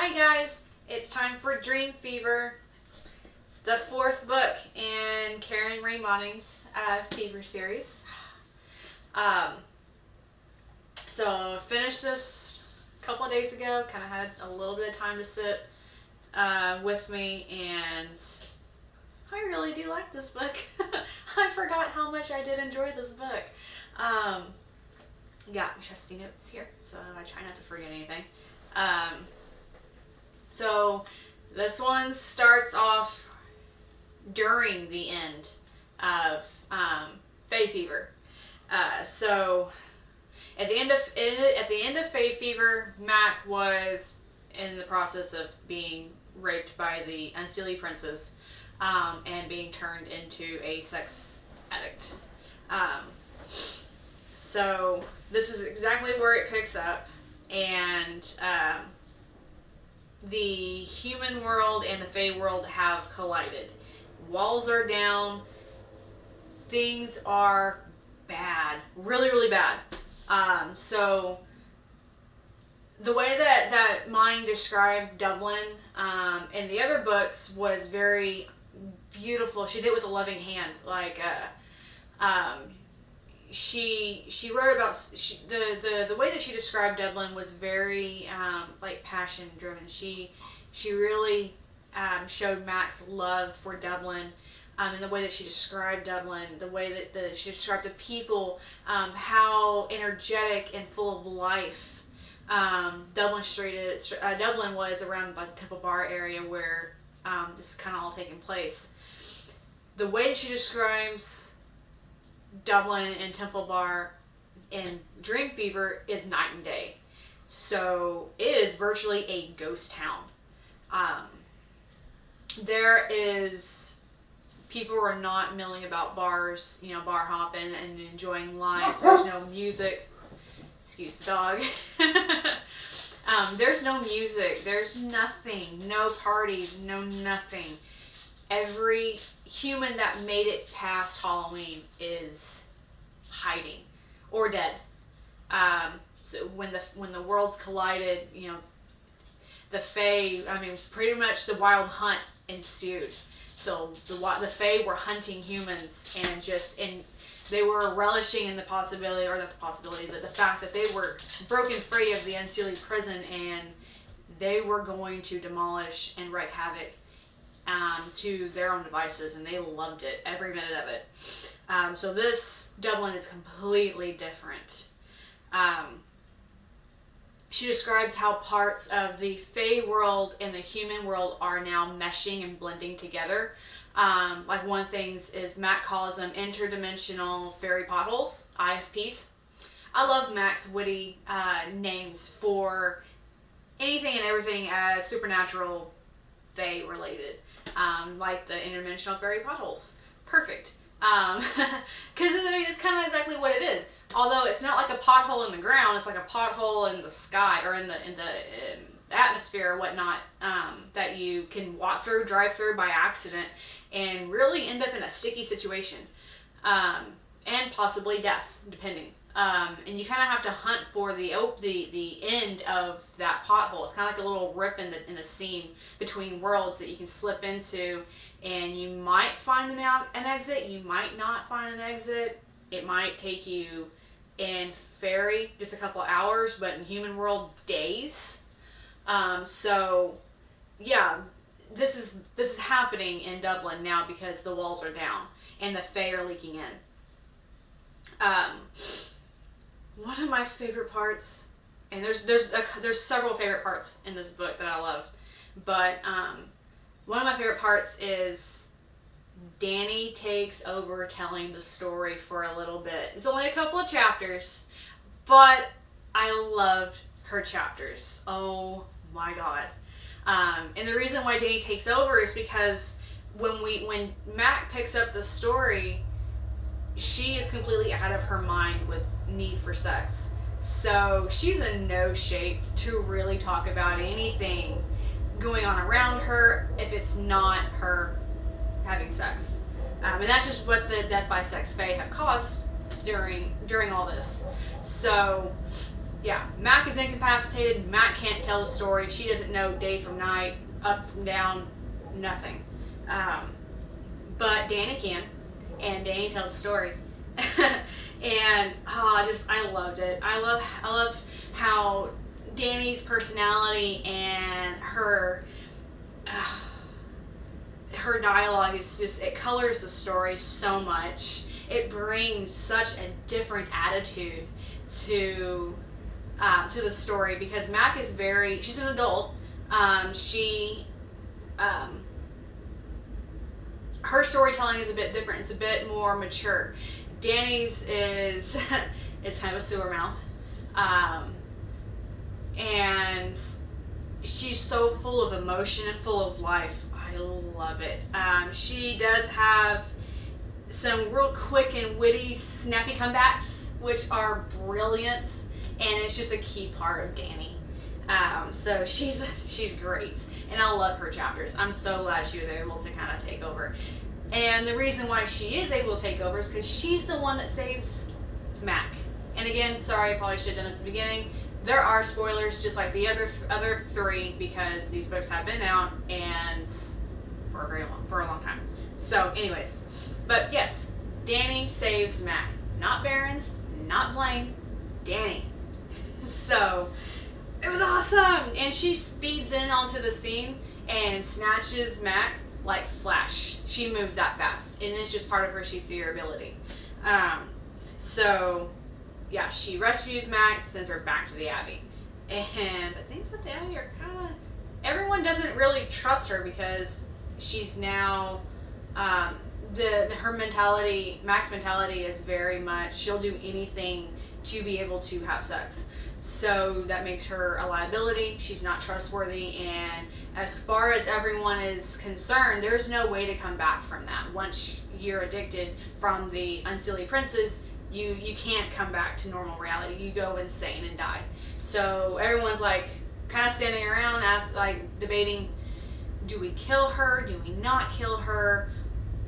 Hi guys, it's time for Dreamfever. It's the fourth book in Karen Marie Moning's Fever series. So I finished this a couple of days ago, kind of had a little bit of time to sit with me, and I really do like this book. I forgot how much I did enjoy this book. Got my trusty notes here, so I try not to forget anything. So this one starts off during the end of Fae Fever. So at the end of Fae Fever, Mac was in the process of being raped by the Unseelie Princess and being turned into a sex addict. So this is exactly where it picks up, and the human world and the Fae world have collided. Walls are down. Things are bad. Really, really bad. So the way that Moning described Dublin in the other books was very beautiful. She did it with a loving hand. Like, she wrote about the way that she described Dublin was very like passion driven. She really showed Mac's love for Dublin, and the way that she described Dublin, the way that she described the people, how energetic and full of life Dublin was around like the Temple Bar area where this is kind of all taking place. The way that she describes Dublin and Temple Bar in Dreamfever is night and day. So it is virtually a ghost town. People are not milling about bars, bar hopping and enjoying life. There's no music. Excuse the dog. There's no music. There's nothing. No parties. No nothing. Every human that made it past Halloween is hiding or dead. So when the worlds collided, the Fae, pretty much the wild hunt ensued. So the Fae were hunting humans, and they were relishing in the fact that they were broken free of the Unseelie prison, and they were going to demolish and wreak havoc to their own devices, and they loved it, every minute of it. So this Dublin is completely different. She describes how parts of the Fae world and the human world are now meshing and blending together. Like one thing is Mac calls them interdimensional fairy potholes, IFPs. I love Mac's witty names for anything and everything as supernatural Fae related. Like the interdimensional fairy potholes. Perfect. Because it's kind of exactly what it is. Although it's not like a pothole in the ground, it's like a pothole in the sky or in the atmosphere or whatnot, that you can walk through, drive through by accident, and really end up in a sticky situation, and possibly death, depending. And you kind of have to hunt for the end of that pothole. It's kind of like a little rip in the seam between worlds that you can slip into, and you might find an exit. You might not find an exit. It might take you in fairy just a couple hours, but in human world, days. So yeah, this is happening in Dublin now because the walls are down and the Fae are leaking in. One of my favorite parts, and there's several favorite parts in this book that I love, but one of my favorite parts is Danny takes over telling the story for a little bit. It's only a couple of chapters, but I loved her chapters. Oh my god. And the reason why Danny takes over is because when Mac picks up the story, she is completely out of her mind with need for sex. So she's in no shape to really talk about anything going on around her if it's not her having sex. And that's just what the death by sex Fae have caused during all this. So yeah, Mac is incapacitated. Mac can't tell the story. She doesn't know day from night, up from down, nothing. But Danny can, and Danny tells the story. And I loved it. I love how Danny's personality and her dialogue is just, it colors the story so much. It brings such a different attitude to the story, because Mac is she's an adult. Her storytelling is a bit different. It's a bit more mature. Danny's is it's kind of a sewer mouth. And she's so full of emotion and full of life. I love it. She does have some real quick and witty, snappy comebacks, which are brilliant, and it's just a key part of Danny. So she's great, and I love her chapters. I'm so glad she was able to kind of take over. And the reason why she is able to take over is because she's the one that saves Mac. And again, sorry, I probably should have done this at the beginning. There are spoilers, just like the other three, because these books have been out and for a long time. So, anyways, but yes, Danny saves Mac, not Barrons, not Blaine, Danny. So it was awesome, and she speeds in onto the scene and snatches Mac like Flash. She moves that fast, and it's just part of her. She sees her ability. So yeah, she rescues Mac, sends her back to the Abbey, but things at the Abbey are kind of, everyone doesn't really trust her, because she's now her mentality, Mac's mentality is very much, she'll do anything to be able to have sex. So that makes her a liability. She's not trustworthy, and as far as everyone is concerned, there's no way to come back from that. Once you're addicted from the Unseelie Princes, you can't come back to normal reality. You go insane and die. So everyone's like kind of standing around, debating, do we kill her? Do we not kill her?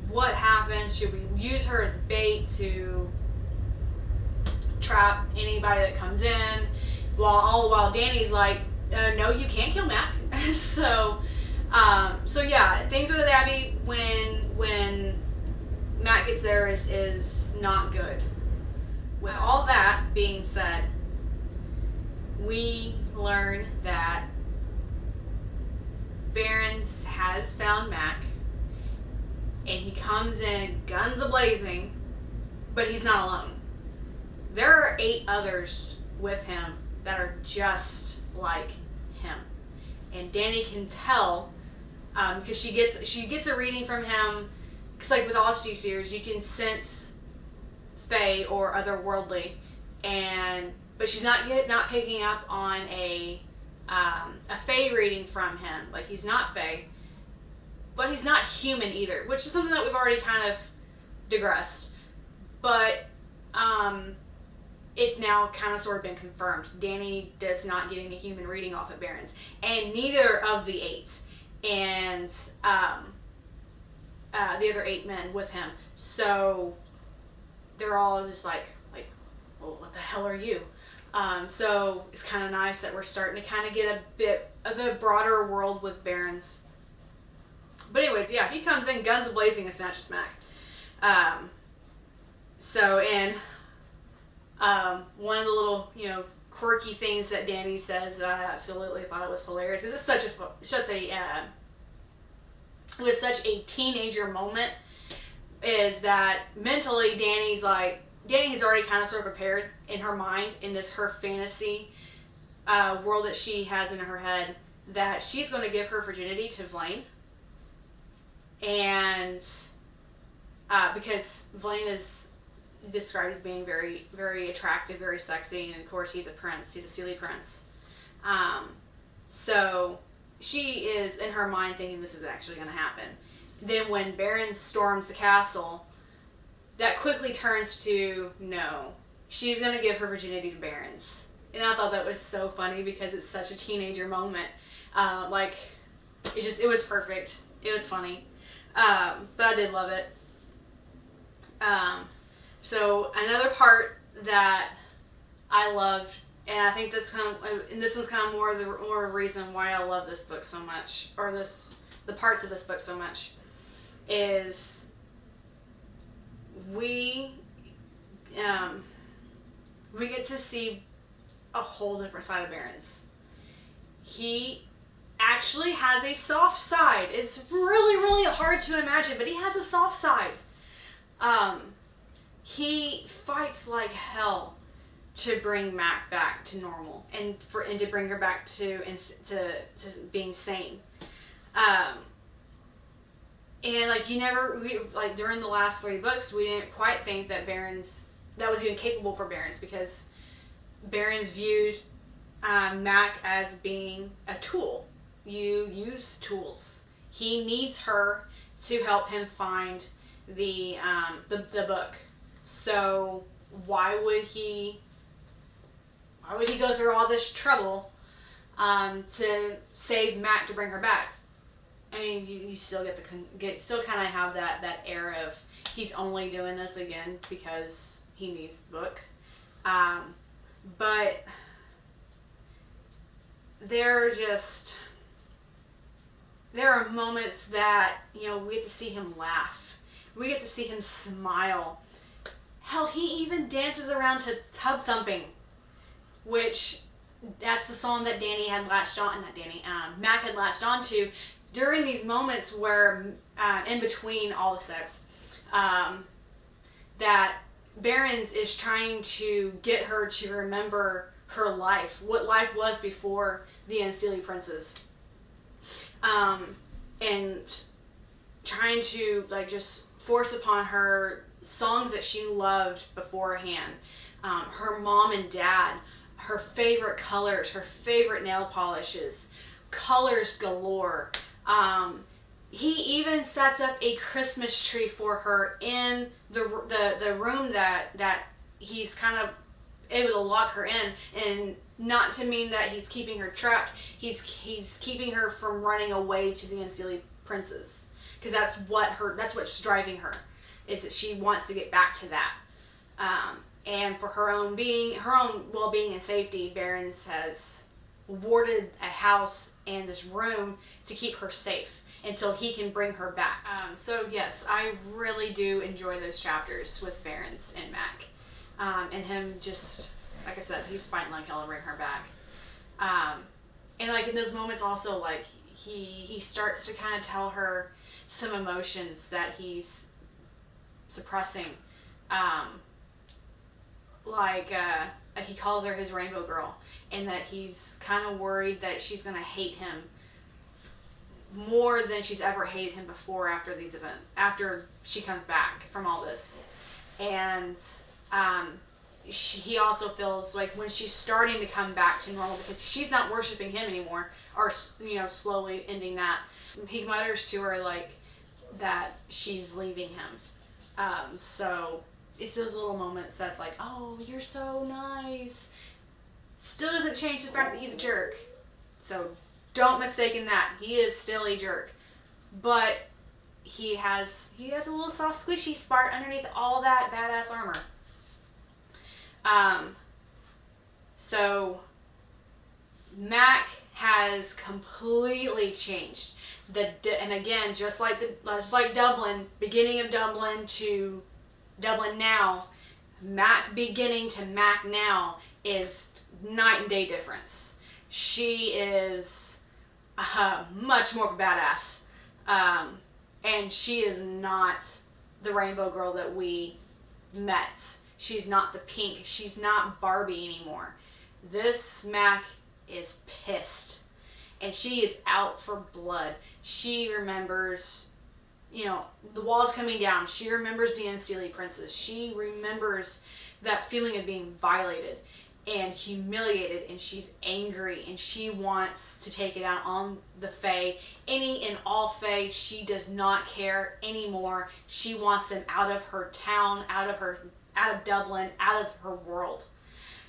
What happens? Should we use her as bait to trap anybody that comes in? While Danny's like, no, you can't kill Mac. So yeah, things with the Abbey when Mac gets there is not good. With all that being said, we learn that Barrons has found Mac, and he comes in guns a-blazing, but he's not alone. There are 8 others with him that are just like him, and Danny can tell, because she gets a reading from him, because like with all these series, you can sense Fae or otherworldly, but she's not picking up on a Fae reading from him. Like, he's not Fae, but he's not human either, which is something that we've already kind of digressed. But it's now kind of sort of been confirmed. Danny does not get any human reading off of Barrons, and neither of the 8, and the other 8 men with him. So they're all just like, well, what the hell are you? So it's kind of nice that we're starting to kind of get a bit of a broader world with Barrons. But anyways, yeah, he comes in guns a-blazing and snatches Mac. One of the little, quirky things that Danny says that I absolutely thought it was hilarious, because it was such a teenager moment, is that mentally Danny has already kind of sort of prepared in her mind, in her fantasy world that she has in her head, that she's going to give her virginity to Blaine. And because Blaine is described as being very, very attractive, very sexy, and of course he's a prince, he's a Seelie prince. So she is in her mind thinking this is actually going to happen. Then when Barrons storms the castle, that quickly turns to, no, she's going to give her virginity to Barrons. And I thought that was so funny, because it's such a teenager moment. It was perfect. It was funny. But I did love it. So another part that I loved And I think this is kind of more reason why I love this book so much, or the parts of this book so much, is we get to see a whole different side of Barron's. He actually has a soft side. It's really, really hard to imagine, but he has a soft side. He fights like hell to bring Mac back to normal and to bring her back to being sane. And like during the last 3 books, we didn't quite think that was even capable for Barron's, because Barron's viewed Mac as being a tool. You use tools. He needs her to help him find the book. So why would he go through all this trouble to save Mac to bring her back? I mean, you still still kind of have that air of he's only doing this again because he needs the book. But there are moments that, we get to see him laugh. We get to see him smile. Hell, he even dances around to Tub Thumping, which that's the song that Mac had latched on to during these moments where, in between all the sex, that Barron's is trying to get her to remember her life, what life was before the Unseelie Princes, and trying to just force upon her songs that she loved beforehand, her mom and dad, her favorite colors, her favorite nail polishes, colors galore. He even sets up a Christmas tree for her in the room that he's kind of able to lock her in, and not to mean that he's keeping her trapped. He's keeping her from running away to the Unseelie Princes, because that's what's driving her, is that she wants to get back to that. And for her own well-being and safety, Barron's has warded a house and this room to keep her safe until he can bring her back. So yes, I really do enjoy those chapters with Barron's and Mac. And him just, like I said, he's fighting like hell to bring her back. And in those moments also, he starts to kind of tell her some emotions that he's suppressing. He calls her his rainbow girl, and that he's kind of worried that she's going to hate him more than she's ever hated him before after these events, after she comes back from all this. And he also feels like when she's starting to come back to normal, because she's not worshiping him anymore, or slowly ending that, he mutters to her that she's leaving him. So it's those little moments that's like, oh, you're so nice. Still doesn't change the fact that he's a jerk. So don't mistake that. He is still a jerk. But he has a little soft squishy spark underneath all that badass armor. So Mac has completely changed. And again, just like Dublin, beginning of Dublin to Dublin now, Mac beginning to Mac now is night and day difference. She is much more of a badass. And she is not the rainbow girl that we met. She's not the pink. She's not Barbie anymore. This Mac is pissed. And she is out for blood. She remembers, the walls coming down. She remembers the Unseelie Princes. She remembers that feeling of being violated and humiliated, and she's angry, and she wants to take it out on the Fae. Any and all Fae. She does not care anymore. She wants them out of her town, out of Dublin, out of her world.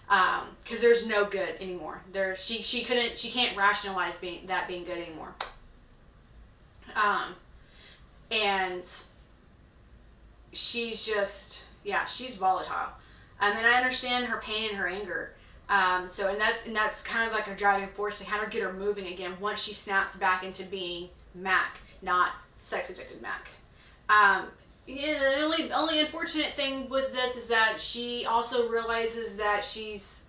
Because there's no good anymore. She can't rationalize being good anymore. And she's just, she's volatile. And I understand her pain and her anger. And that's kind of like a driving force to kind of get her moving again once she snaps back into being Mac, not sex addicted Mac. The only unfortunate thing with this is that she also realizes that she's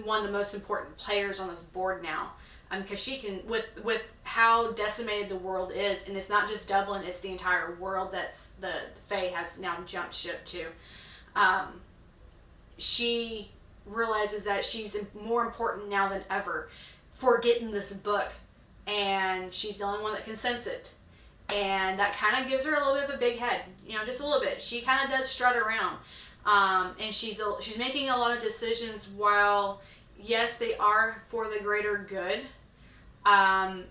one of the most important players on this board now. Because she can, with how decimated the world is, and it's not just Dublin, it's the entire world that's the Fae has now jumped ship to. She realizes that she's more important now than ever for getting this book, and she's the only one that can sense it. And that kind of gives her a little bit of a big head, just a little bit. She kind of does strut around, and she's making a lot of decisions while, yes, they are for the greater good.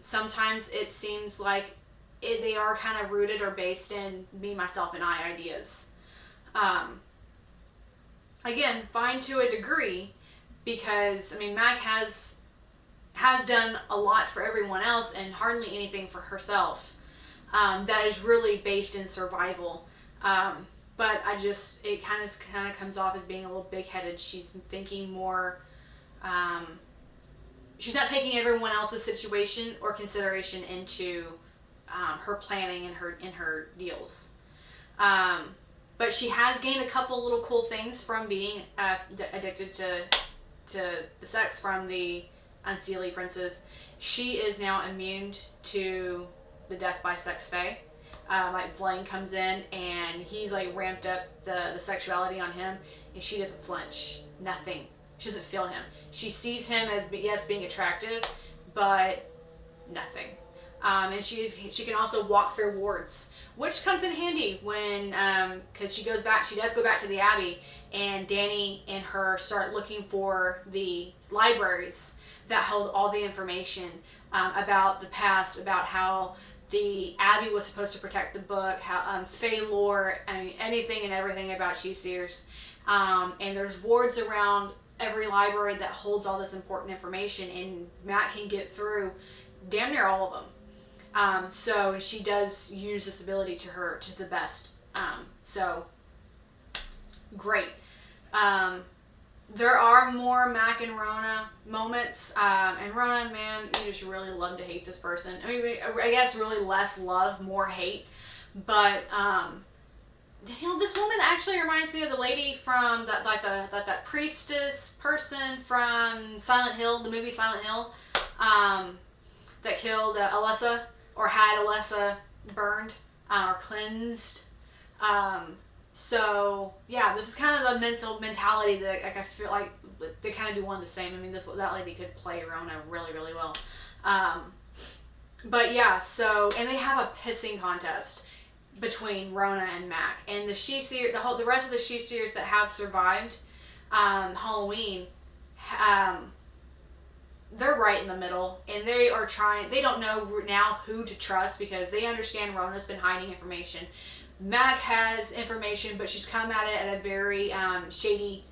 Sometimes it seems like they are kind of rooted or based in me, myself, and I ideas. Again, fine to a degree, because Mac has done a lot for everyone else and hardly anything for herself. That is really based in survival. But it kind of comes off as being a little big-headed. She's thinking more. She's not taking everyone else's situation or consideration into her planning and her deals. But she has gained a couple little cool things from being addicted to the sex from the Unseelie Princes. She is now immune to the death by sex Fae. Like Blaine comes in and he's like ramped up the sexuality on him, and she doesn't flinch. Nothing. She doesn't feel him. She sees him as being attractive, but nothing. And she can also walk through wards, which comes in handy when because she does go back to the Abbey, and Danny and her start looking for the libraries that held all the information about the past, about how the Abbey was supposed to protect the book, how Fae lore, anything and everything about She-Seers. And there's wards around every library that holds all this important information, and Matt can get through damn near all of them. So she does use this ability to the best. So great. There are more Mac and Rona moments, and Rona, man, you just really love to hate this person. I guess really less love, more hate, but this woman actually reminds me of the lady from that priestess person from Silent Hill, the movie Silent Hill, that killed Alessa, or had Alessa burned or cleansed. So yeah, this is kind of the mentality that I feel like they kind of do one the same. That lady could play Rona really, really well. But yeah, and they have a pissing contest between Rona and Mac, and the rest of the She-Seers that have survived Halloween, they're right in the middle, and they don't know now who to trust, because they understand Rona's been hiding information. Mac has information, but she's come at it at a very shady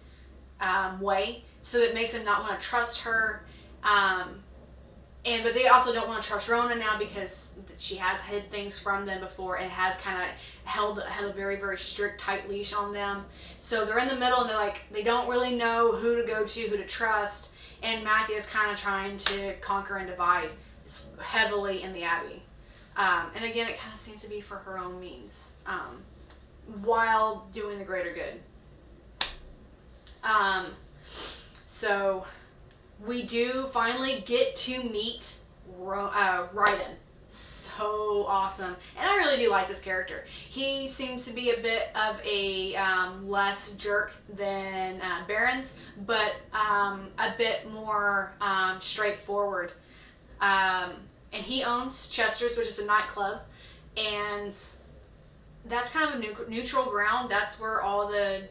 way, so that makes them not want to trust her. But they also don't want to trust Rona now, because she has hid things from them before and has kind of held a very, very strict, tight leash on them. So they're in the middle, and they don't really know who to go to, who to trust. And Mac is kind of trying to conquer and divide heavily in the Abbey. And again, it kind of seems to be for her own means, while doing the greater good. So we do finally get to meet Raiden. So awesome. And I really do like this character. He seems to be a bit of a less jerk than Baron's, but a bit more straightforward. And he owns Chester's, which is a nightclub, and that's kind of a neutral ground. That's where all the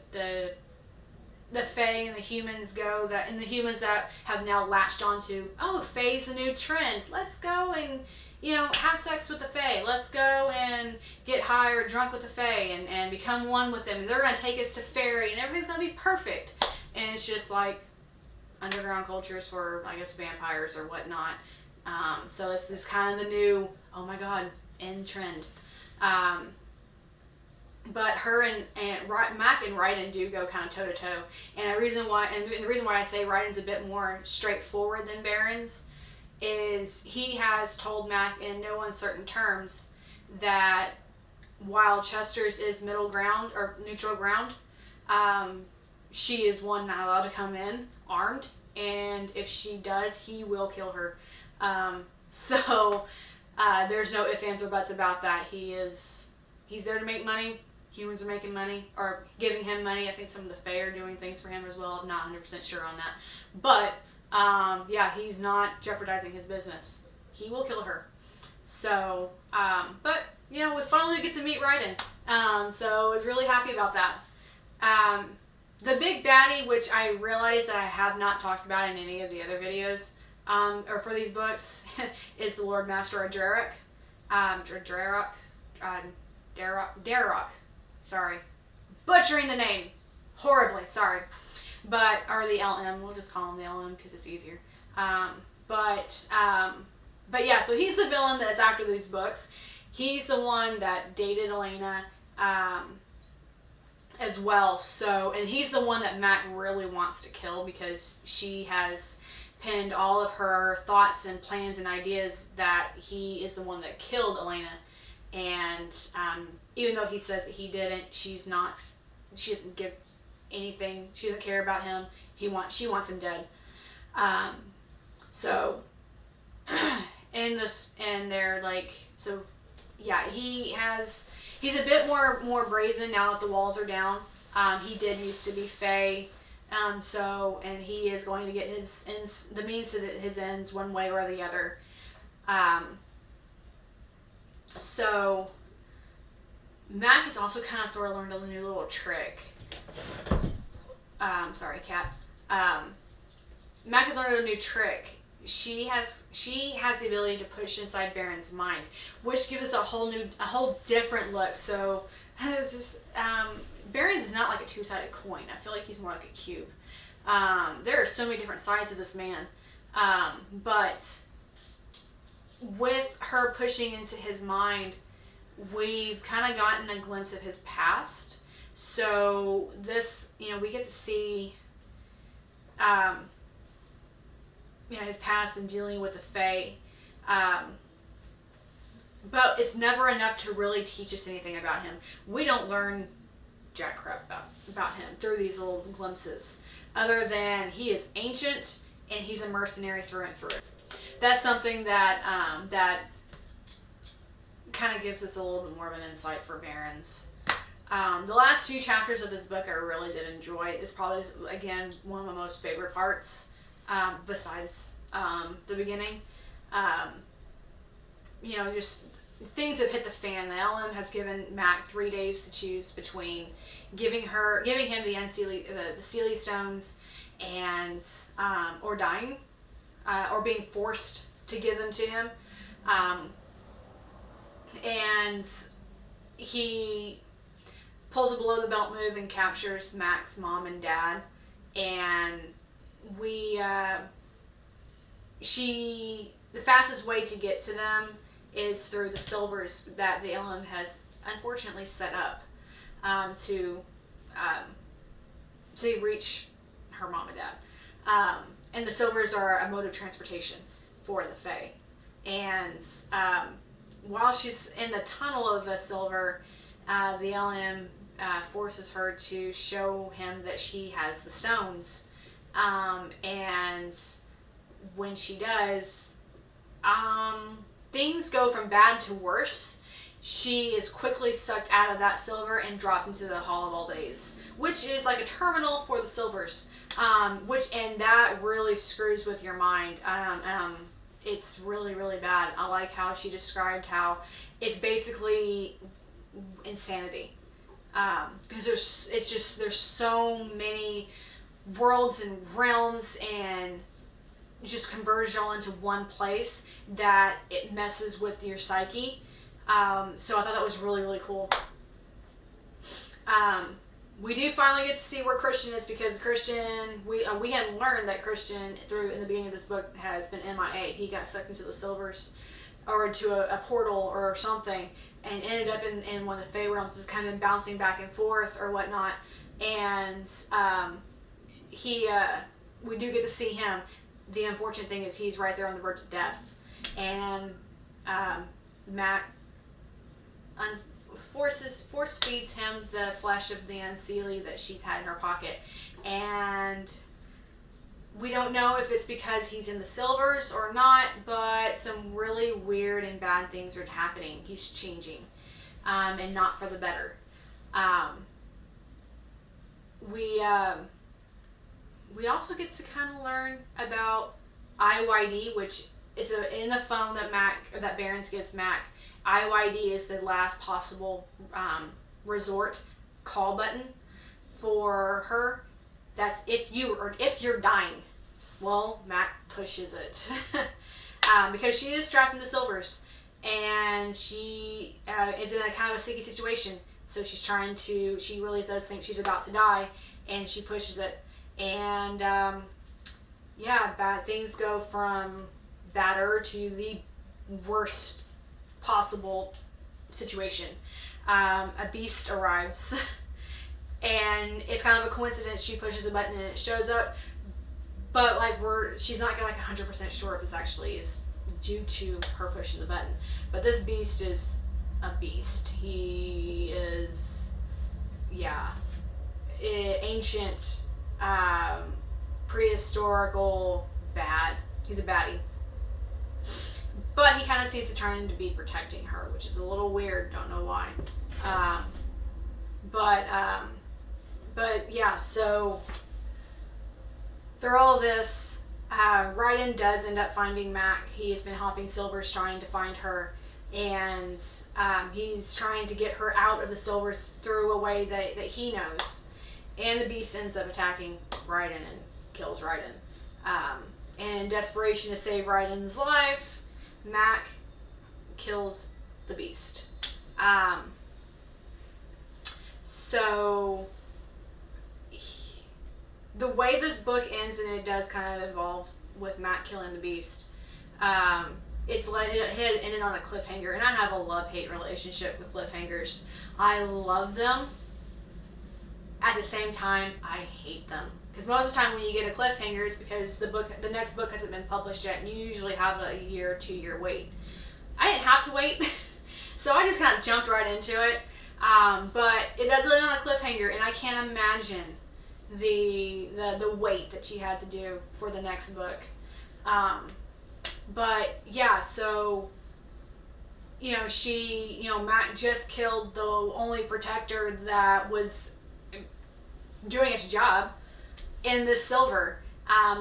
Fae and the humans go, and the humans that have now latched onto, Fae's the new trend. Let's go and have sex with the Fae. Let's go and get high or drunk with the Fae and become one with them. And they're going to take us to fairy, and everything's going to be perfect. And it's just like underground cultures for, I guess, vampires or whatnot. So it's this kind of the new, oh my god, in trend. But her and Mac and Raiden do go kind of toe to toe, and the reason why I say Raiden's a bit more straightforward than Baron's is he has told Mac in no uncertain terms that while Chester's is middle ground or neutral ground, she is one not allowed to come in armed, and if she does, he will kill her. So there's no ifs, ands, or buts about that. He's there to make money. Humans are making money, or giving him money. I think some of the Fae are doing things for him as well. I'm not 100% sure on that. But, yeah, he's not jeopardizing his business. He will kill her. So, but, you know, we finally get to meet Raiden. So I was really happy about that. The big baddie, which I realized that I have not talked about in any of the other videos, or for these books, is the Lord Master Adrerok. Darroch. Sorry. Butchering the name. Horribly. Sorry. But, or the LM. We'll just call him the LM because it's easier. But yeah, so he's the villain that's after these books. He's the one that dated Elena, as well. So, and he's the one that Mac really wants to kill because she has pinned all of her thoughts and plans and ideas that he is the one that killed Elena. And even though he says that he didn't, she doesn't give anything. She doesn't care about him. She wants him dead. So, and they're like, so yeah, he's a bit more brazen now that the walls are down. He did used to be Fae. And he is going to get his ends, the means to his ends one way or the other. So Mac has also kind of sort of learned a new little trick. Sorry, cat. Mac has learned a new trick. She has the ability to push inside Baron's mind, which gives us a whole different look. So it's just Baron's is not like a two-sided coin. I feel like he's more like a cube. There are so many different sides to this man, but with her pushing into his mind, we've kind of gotten a glimpse of his past. So this, we get to see, his past and dealing with the Fae. But it's never enough to really teach us anything about him. We don't learn jack crap about him through these little glimpses, other than he is ancient and he's a mercenary through and through. That's something that that kind of gives us a little bit more of an insight for Barons. The last few chapters of this book I really did enjoy. It's probably, again, one of my most favorite parts, besides the beginning. Just things have hit the fan. The LM has given Mac 3 days to choose between giving him the Seelie stones and or dying, or being forced to give them to him. And he pulls a below the belt move and captures Mac's mom and dad, and the fastest way to get to them is through the silvers that the LM has unfortunately set up to reach her mom and dad. And the silvers are a mode of transportation for the Fae. And while she's in the tunnel of the silver, the LM forces her to show him that she has the stones. And when she does, things go from bad to worse. She is quickly sucked out of that silver and dropped into the Hall of All Days, which is like a terminal for the silvers. And that really screws with your mind. It's really, really bad. I like how she described how it's basically insanity. Because there's so many worlds and realms and just converge all into one place that it messes with your psyche. So I thought that was really, really cool. We do finally get to see where Christian is, because Christian, we had learned that Christian in the beginning of this book has been MIA. He got sucked into the silvers or to a portal or something, and ended up in one of the Fey realms, is kind of bouncing back and forth or whatnot. And we do get to see him. The unfortunate thing is he's right there on the verge of death, and Mac force feeds him the flesh of the Unseelie that she's had in her pocket, and we don't know if it's because he's in the Silvers or not, but some really weird and bad things are happening. He's changing, and not for the better. We also get to kind of learn about IYD, which is in the phone that Barons gives Mac. IYD is the last possible resort call button for her. That's if you're dying. Well, Mac pushes it because she is trapped in the Silvers, and she is in a kind of a sticky situation. So she really does think she's about to die, and she pushes it. And bad things go from badder to the worst possible situation. A beast arrives, and it's kind of a coincidence. She pushes a button and it shows up, but she's not 100% sure if this actually is due to her pushing the button. But this beast is a beast. He is, ancient, prehistorical, bad. He's a baddie. But he kind of seems to turn into be protecting her, which is a little weird. Don't know why. So through all this, Raiden does end up finding Mac. He has been hopping Silvers trying to find her, and he's trying to get her out of the Silvers through a way that he knows. And the beast ends up attacking Raiden and kills Raiden. And in desperation to save Raiden's life, Mac kills the beast. The way this book ends, and it does kind of involve with Mac killing the beast, it ended on a cliffhanger, and I have a love-hate relationship with cliffhangers. I love them. At the same time, I hate them. Because most of the time when you get a cliffhanger, it's because the next book hasn't been published yet, and you usually have a 1 or 2 year wait. I didn't have to wait, so I just kind of jumped right into it. But it does end on a cliffhanger, and I can't imagine the wait that she had to do for the next book. Mac just killed the only protector that was doing its job in this Silver,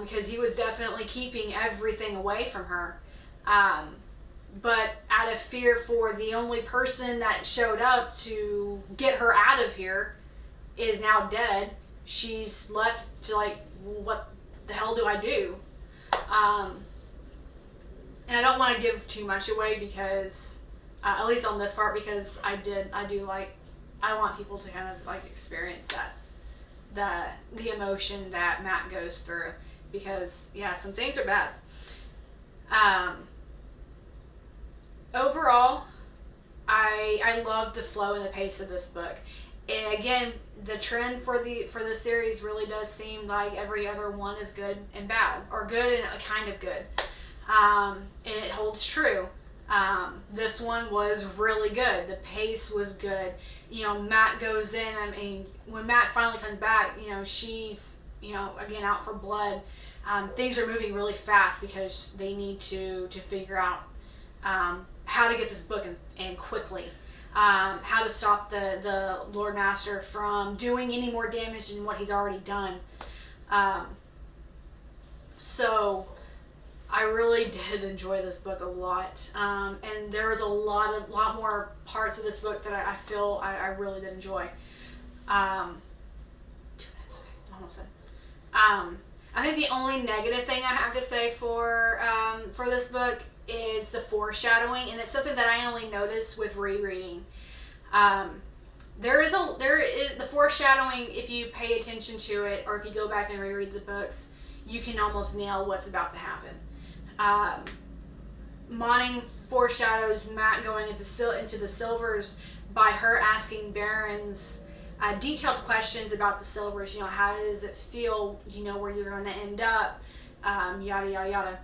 because he was definitely keeping everything away from her. But out of fear for the only person that showed up to get her out of here is now dead, she's left to what the hell do I do? And I don't want to give too much away because, at least on this part, because I want people to kind of experience the emotion that Matt goes through, because some things are bad. Overall, I love the flow and the pace of this book. And again, the trend for the series really does seem like every other one is good and bad, or good and kind of good. And it holds true. This one was really good. The pace was good. Matt goes in. I mean, when Matt finally comes back, she's, again, out for blood. Things are moving really fast because they need to figure out how to get this book and quickly. How to stop the Lord Master from doing any more damage than what he's already done. So I really did enjoy this book a lot. And there was a lot more parts of this book that I feel I really did enjoy. 2 minutes, almost done. I think the only negative thing I have to say for this book is the foreshadowing, and it's something that I only noticed with rereading. There is the foreshadowing. If you pay attention to it, or if you go back and reread the books, you can almost nail what's about to happen. Moning foreshadows Matt going into the silvers by her asking Barron's detailed questions about the silvers. You know, how does it feel? Do you know where you're going to end up? Yada yada yada.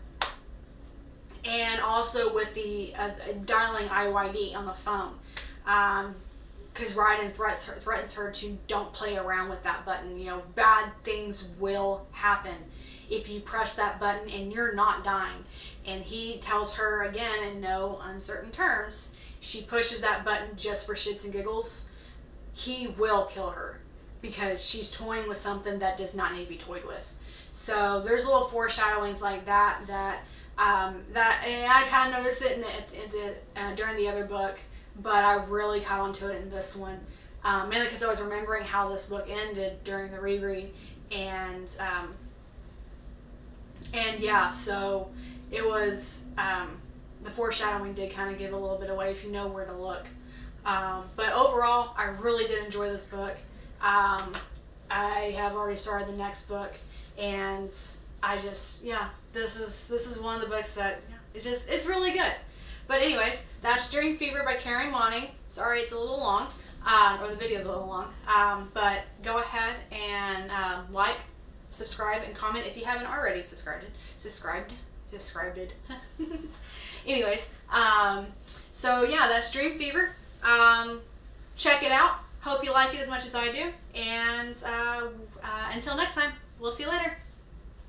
And also with the dialing IYD on the phone, because Ryden threatens her to don't play around with that button. You know, bad things will happen if you press that button and you're not dying. And he tells her again in no uncertain terms, she pushes that button just for shits and giggles, he will kill her because she's toying with something that does not need to be toyed with. So there's little foreshadowings like that and I kind of noticed it during the other book, but I really caught on to it in this one, mainly because I was remembering how this book ended during the reread, and yeah, so it was, the foreshadowing did kind of give a little bit away if you know where to look. But overall, I really did enjoy this book. I have already started the next book, and I just, yeah, this is one of the books that, yeah, it's really good. But anyways, that's Dreamfever by Karen Moning. Sorry it's a little long, or the video's a little long. But go ahead and like, subscribe, and comment if you haven't already subscribed. Anyways, so yeah, that's Dreamfever. Check it out. Hope you like it as much as I do. And until next time, we'll see you later.